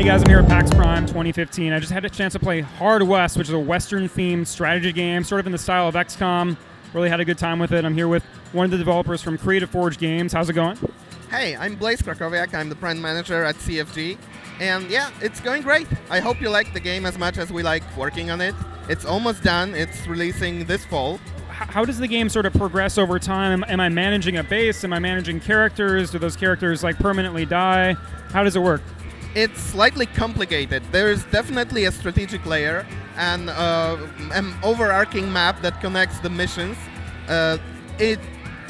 guys, I'm here at PAX Prime 2015. I just had a chance to play Hard West, which is a Western-themed strategy game, sort of in the style of XCOM. Really had a good time with it. I'm here with one of the developers from CreativeForge Games. How's it going? Hey, I'm Blaze Krakowiak. I'm the brand manager at CFG. And yeah, it's going great. I hope you like the game as much as we like working on it. It's almost done. It's releasing this fall. How does the game sort of progress over time? Am I managing a base? Am I managing characters? Do those characters like permanently die? How does it work? It's slightly complicated. There is definitely a strategic layer and an overarching map that connects the missions. The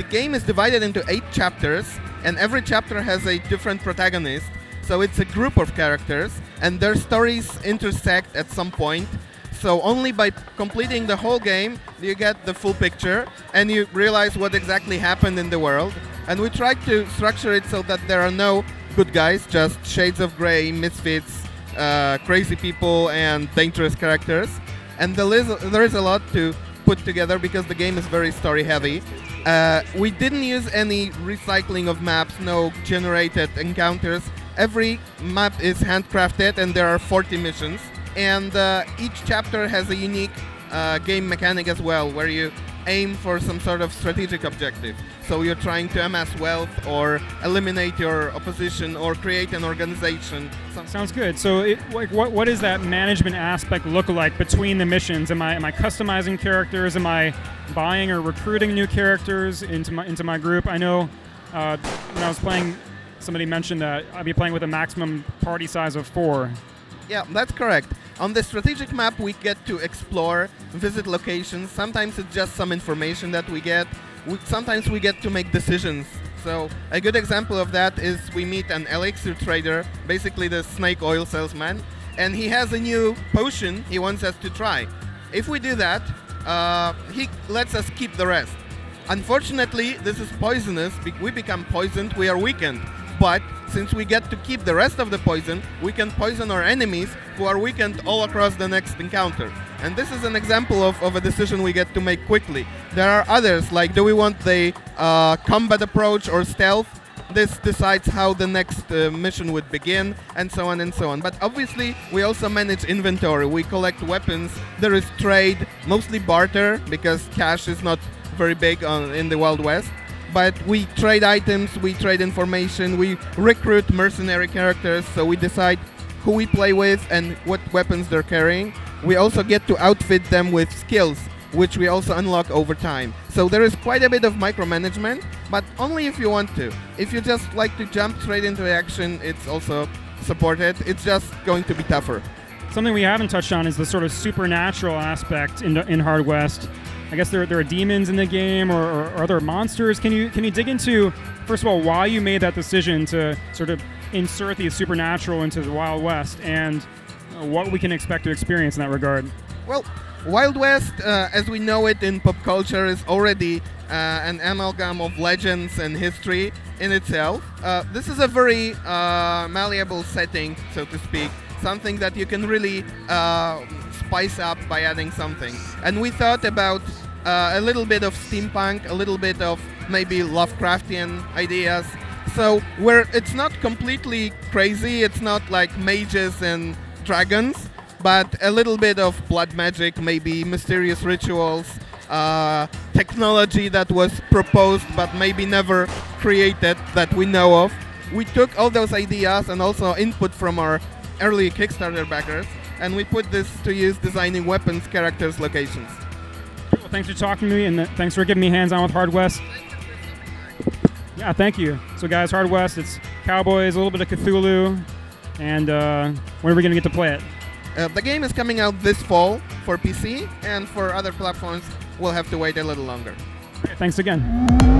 game is divided into 8 chapters, and every chapter has a different protagonist. So it's a group of characters, and their stories intersect at some point. So only by completing the whole game do you get the full picture, and you realize what exactly happened in the world. And we tried to structure it so that there are no good guys, just shades of gray, misfits, crazy people, and dangerous characters. And there is a lot to put together because the game is very story heavy. We didn't use any recycling of maps, no generated encounters. Every map is handcrafted, and there are 40 missions. And each chapter has a unique game mechanic as well, where you aim for some sort of strategic objective. So you're trying to amass wealth, or eliminate your opposition, or create an organization. Sounds good. So, what does that management aspect look like between the missions? Am I customizing characters? Am I buying or recruiting new characters into my group? I know when I was playing, somebody mentioned that I'd be playing with a maximum party size of 4. Yeah, that's correct. On the strategic map, we get to explore, visit locations. Sometimes it's just some information that we get. Sometimes we get to make decisions. So a good example of that is we meet an elixir trader, basically the snake oil salesman, and he has a new potion he wants us to try. If we do that, he lets us keep the rest. Unfortunately, this is poisonous. We become poisoned, we are weakened. But since we get to keep the rest of the poison, we can poison our enemies who are weakened all across the next encounter. And this is an example of a decision we get to make quickly. There are others, like do we want the combat approach or stealth? This decides how the next mission would begin, and so on and so on. But obviously, we also manage inventory. We collect weapons. There is trade, mostly barter, because cash is not very big in the Wild West. But we trade items, we trade information, we recruit mercenary characters, so we decide who we play with and what weapons they're carrying. We also get to outfit them with skills, which we also unlock over time. So there is quite a bit of micromanagement, but only if you want to. If you just like to jump straight into action, it's also supported. It's just going to be tougher. Something we haven't touched on is the sort of supernatural aspect in Hard West. I guess there are demons in the game, or are there monsters? Can you dig into, first of all, why you made that decision to sort of insert the supernatural into the Wild West, and what we can expect to experience in that regard? Well, Wild West, as we know it in pop culture, is already an amalgam of legends and history in itself. This is a very malleable setting, so to speak, something that you can really spice up by adding something. And we thought about a little bit of steampunk, a little bit of maybe Lovecraftian ideas. So it's not completely crazy, it's not like mages and dragons, but a little bit of blood magic, maybe mysterious rituals, technology that was proposed but maybe never created that we know of. We took all those ideas and also input from our early Kickstarter backers, and we put this to use designing weapons, characters, locations. Well, thanks for talking to me, and thanks for giving me hands-on with Hard West. Yeah, thank you. So guys, Hard West, it's cowboys, a little bit of Cthulhu, and when are we going to get to play it? The game is coming out this fall for PC, and for other platforms, we'll have to wait a little longer. Thanks again.